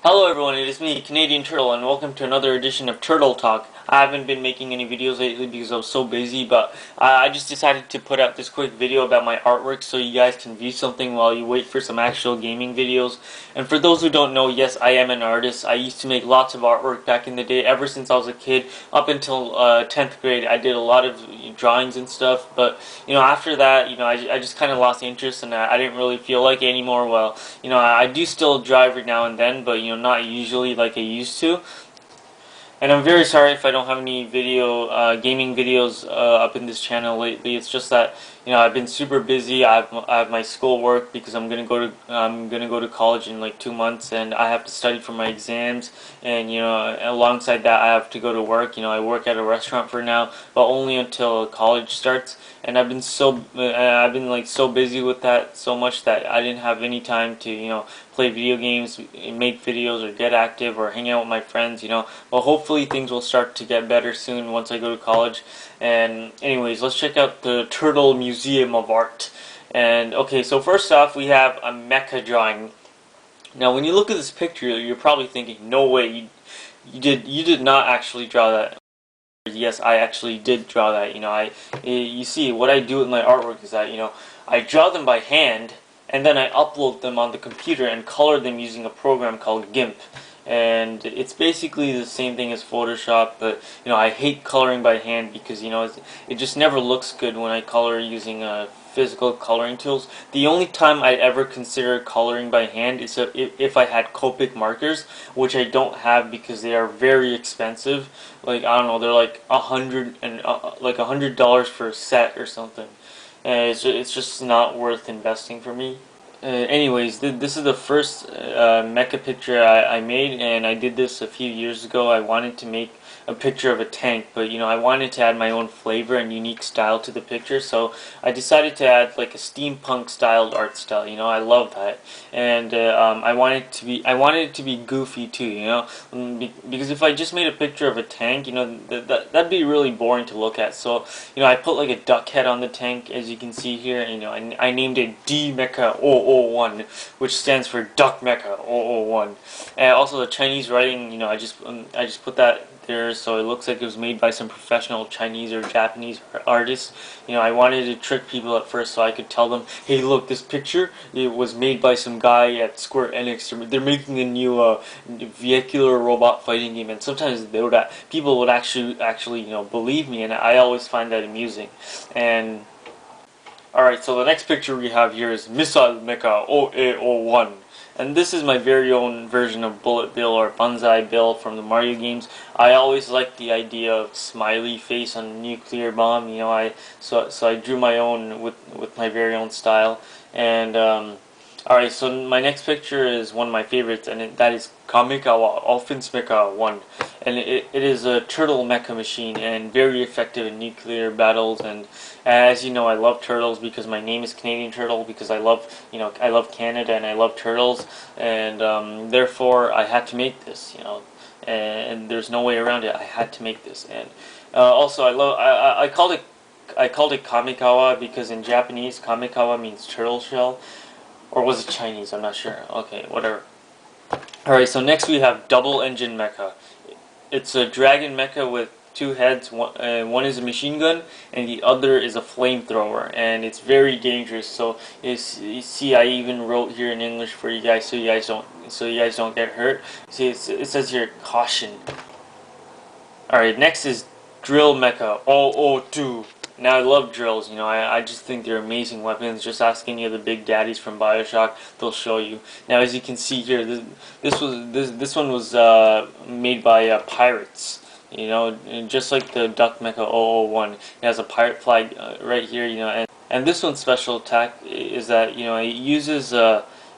Hello everyone, it is me, Canadian Turtle, and welcome to another edition of Turtle Talk. I haven't been making any videos lately because I was so busy, but I just decided to put out this quick video about my artwork so you guys can view something while you wait for some actual gaming videos. And for those who don't know, yes, I am an artist. I used to make lots of artwork back in the day, ever since I was a kid, up until 10th grade. I did a lot of drawings and stuff, but after that, I just kind of lost interest and I didn't really feel like it anymore. Well, I do still draw every now and then, but not usually like I used to. And I'm very sorry if I don't have any gaming videos up in this channel lately. It's just that I've been super busy. I have my schoolwork because I'm gonna go to college in like 2 months, and I have to study for my exams. And alongside that, I have to go to work. I work at a restaurant for now, but only until college starts. And I've been so busy with that so much that I didn't have any time to play video games, make videos, or get active, or hang out with my friends. But hopefully things will start to get better soon once I go to college. And anyways, let's check out the Turtle Museum of Art. And okay, so first off, we have a mecha drawing. Now, when you look at this picture, you're probably thinking, "No way, you did not actually draw that." Yes, I actually did draw that. You see, what I do with my artwork is that I draw them by hand, and then I upload them on the computer and color them using a program called GIMP. And it's basically the same thing as Photoshop, but I hate coloring by hand because it just never looks good when I color using physical coloring tools. The only time I'd ever consider coloring by hand is if I had Copic markers, which I don't have because they are very expensive. Like, I don't know, they're like $100 for a set or something. And it's just not worth investing for me. Anyways, this is the first mecha picture I made, and I did this a few years ago. I wanted to make a picture of a tank, but I wanted to add my own flavor and unique style to the picture, so I decided to add like a steampunk styled art style. I love that, and I wanted it to be goofy too. Because if I just made a picture of a tank, that'd be really boring to look at. So I put like a duck head on the tank, as you can see here. And I named it D Mecha 001, which stands for Duck Mecha 001. And also the Chinese writing, I just put that there so it looks like it was made by some professional Chinese or Japanese artist. I wanted to trick people at first so I could tell them, hey, look, this picture, it was made by some guy at Square Enix. They're making a new vehicular robot fighting game, and sometimes people would actually believe me, and I always find that amusing. And alright, so the next picture we have here is Missile Mecha 0801. And this is my very own version of Bullet Bill or Banzai Bill from the Mario games. I always liked the idea of smiley face on a nuclear bomb. So I drew my own with my very own style. And alright, so my next picture is one of my favorites, and that is Kamikawa Offense Mecha 1. And it is a turtle mecha machine and very effective in nuclear battles. And as you know, I love turtles because my name is Canadian Turtle, because I love Canada and I love turtles, and therefore I had to make this, and there's no way around it. I had to make this. And also I called it Kamikawa because in Japanese Kamikawa means turtle shell, or was it Chinese? I'm not sure. Okay, whatever. Alright, so next we have Double Engine Mecha. It's a dragon mecha with two heads. One is a machine gun, and the other is a flamethrower, and it's very dangerous. So you see, I even wrote here in English for you guys, so you guys don't get hurt. See, it says here, caution. Alright, next is Drill Mecha 002. Now, I love drills. I just think they're amazing weapons. Just ask any of the big daddies from BioShock; they'll show you. Now, as you can see here, this one was made by pirates. Just like the Duck Mecha 001, it has a pirate flag right here. And this one's special attack is that it uses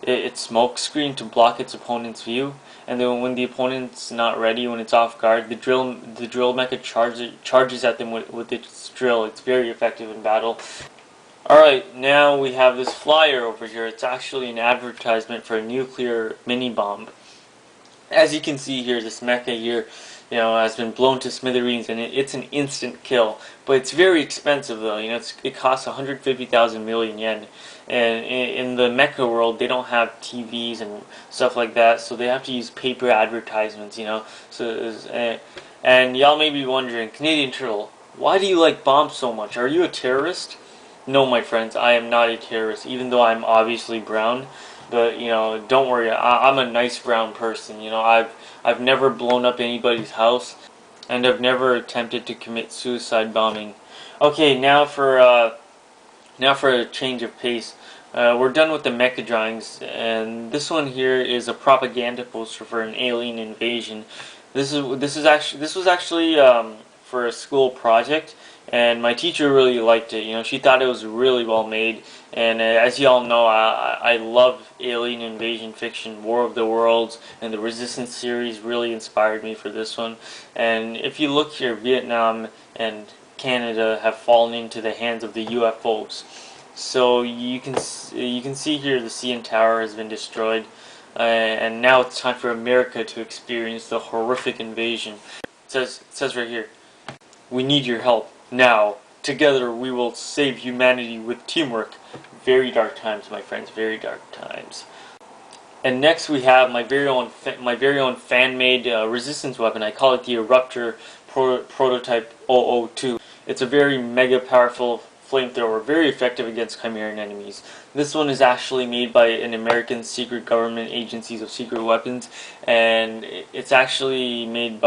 its smoke screen to block its opponent's view, and then when the opponent's not ready, when it's off guard, the drill mecha charges at them with its drill. It's very effective in battle. Alright, now we have this flyer over here. It's actually an advertisement for a nuclear mini bomb. As you can see here, this mecha here, has been blown to smithereens, and it's an instant kill. But it's very expensive though. It costs 150,000 million yen, and in the mecha world, they don't have TVs and stuff like that, so they have to use paper advertisements. And y'all may be wondering, Canadian Turtle, why do you like bombs so much? Are you a terrorist? No, my friends, I am not a terrorist, even though I'm obviously brown. But don't worry, I'm a nice brown person. I've never blown up anybody's house, and I've never attempted to commit suicide bombing. Okay, now for a change of pace. We're done with the mecha drawings, and this one here is a propaganda poster for an alien invasion. This was actually for a school project, and my teacher really liked it. She thought it was really well made. And as you all know, I love alien invasion fiction. War of the Worlds and the Resistance series really inspired me for this one. And if you look here, Vietnam and Canada have fallen into the hands of the UFOs. So you can see here the CN Tower has been destroyed, and now it's time for America to experience the horrific invasion. It says right here, "We need your help now. Together we will save humanity with teamwork." Very dark times, my friends. Very dark times. And next we have my very own fan-made resistance weapon. I call it the Eruptor Prototype 002. It's a very mega powerful flamethrower, very effective against Chimeran enemies. This one is actually made by an American secret government agencies of secret weapons, and it's actually made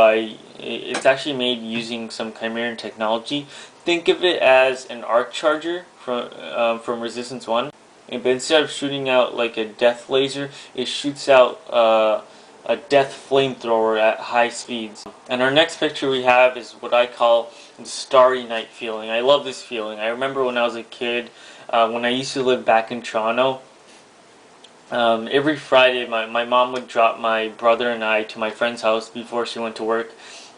using some Chimeran technology. Think of it as an arc charger from Resistance 1. But instead of shooting out like a death laser, it shoots out a death flamethrower at high speeds. And our next picture we have is what I call the Starry Night feeling. I love this feeling. I remember when I was a kid, when I used to live back in Toronto, every Friday my mom would drop my brother and I to my friend's house before she went to work,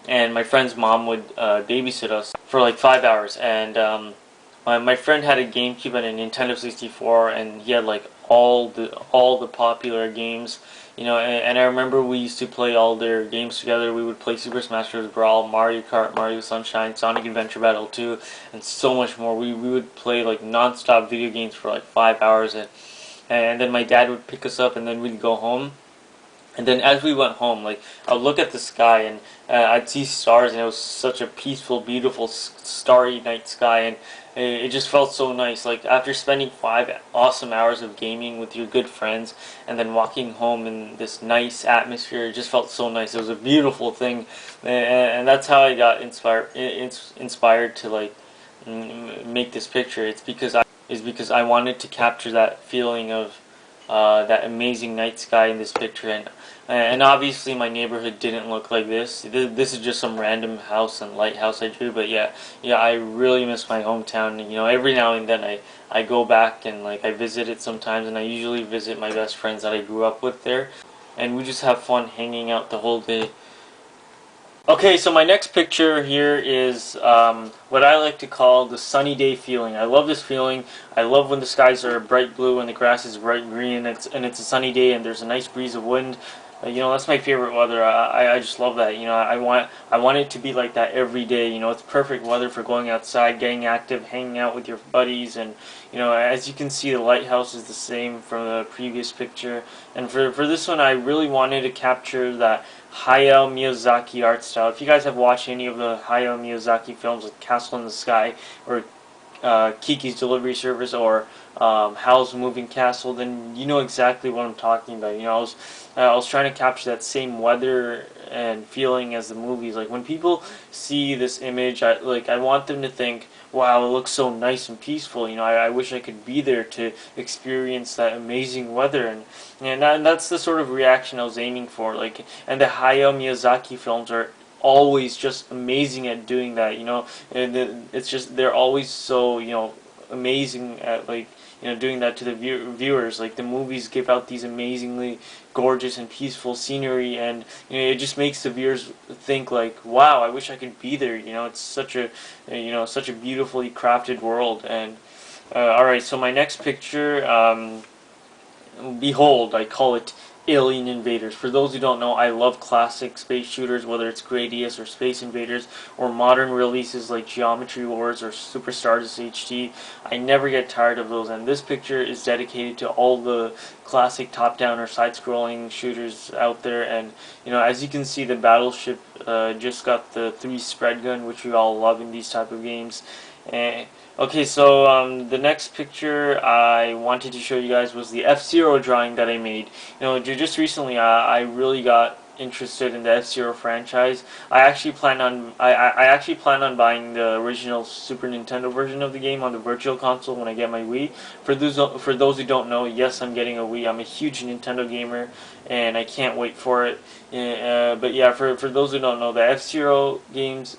and my friend's mom would babysit us for like 5 hours. And my friend had a GameCube and a Nintendo 64, and he had like all the popular games, and I remember we used to play all their games together. We would play Super Smash Bros. Brawl, Mario Kart, Mario Sunshine, Sonic Adventure Battle 2, and so much more. We would play like non-stop video games for like 5 hours, and then my dad would pick us up, and then we'd go home. And then as we went home, like, I'd look at the sky, and I'd see stars, and it was such a peaceful, beautiful, starry night sky, and it just felt so nice. Like, after spending 5 awesome hours of gaming with your good friends, and then walking home in this nice atmosphere, it just felt so nice. It was a beautiful thing, and that's how I got inspired to, like, make this picture. It's because I wanted to capture that feeling of that amazing night sky in this picture, and obviously my neighborhood didn't look like this. This is just some random house and lighthouse I drew, but yeah, I really miss my hometown. Every now and then I go back and like I visit it sometimes, and I usually visit my best friends that I grew up with there, and we just have fun hanging out the whole day. Okay, so my next picture here is what I like to call the sunny day feeling. I love this feeling. I love when the skies are bright blue and the grass is bright green, and it's a sunny day and there's a nice breeze of wind. That's my favorite weather. I just love that. I want it to be like that every day. It's perfect weather for going outside, getting active, hanging out with your buddies, and as you can see, the lighthouse is the same from the previous picture. And for this one, I really wanted to capture that Hayao Miyazaki art style. If you guys have watched any of the Hayao Miyazaki films, like Castle in the Sky, or Kiki's Delivery Service, or Howl's Moving Castle, then you know exactly what I'm talking about. I was trying to capture that same weather and feeling as the movies. Like when people see this image, I want them to think, "Wow, it looks so nice and peaceful." I wish I could be there to experience that amazing weather, and that's the sort of reaction I was aiming for. And the Hayao Miyazaki films are always just amazing at doing that. And it's just they're always so amazing at doing that to the viewers. Like the movies give out these amazingly gorgeous and peaceful scenery, and it just makes the viewers think like, wow, I wish I could be there. It's such a such a beautifully crafted world. And alright, so my next picture, behold, I call it Alien Invaders. For those who don't know, I love classic space shooters, whether it's Gradius or Space Invaders, or modern releases like Geometry Wars or Super Stardust HD. I never get tired of those, and this picture is dedicated to all the classic top-down or side-scrolling shooters out there. And as you can see, the battleship just got the 3 spread gun, which we all love in these type of games. Okay, so the next picture I wanted to show you guys was the F-Zero drawing that I made. Just recently I really got interested in the F-Zero franchise. I actually plan on buying the original Super Nintendo version of the game on the Virtual Console when I get my Wii. For those who don't know, yes, I'm getting a Wii. I'm a huge Nintendo gamer, and I can't wait for it. But yeah, for those who don't know, the F-Zero games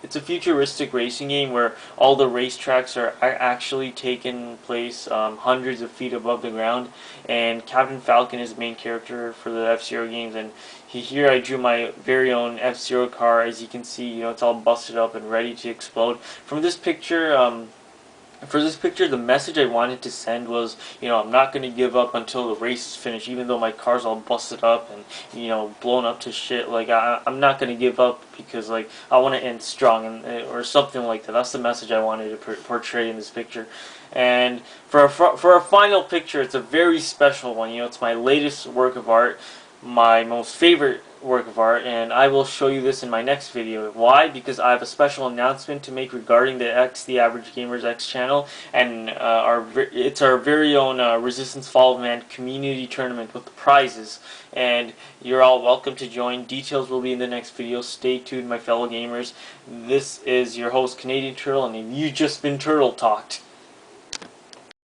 it's a futuristic racing game where all the racetracks are actually taking place hundreds of feet above the ground, and Captain Falcon is the main character for the F-Zero games. And here I drew my very own F-Zero car. As you can see, it's all busted up and ready to explode. From this picture, for this picture, the message I wanted to send was, I'm not going to give up until the race is finished, even though my car's all busted up and, blown up to shit. Like, I'm not going to give up because, like, I want to end strong, or something like that. That's the message I wanted to portray in this picture. And for a final picture, it's a very special one. It's my latest work of art, my most favorite work of art, and I will show you this in my next video. Why? Because I have a special announcement to make regarding the XTheAverageGamersX channel, and it's our very own Resistance Fall of Man community tournament with the prizes, and you're all welcome to join. Details will be in the next video. Stay tuned, my fellow gamers. This is your host, Canadian Turtle, and you've just been Turtle Talked.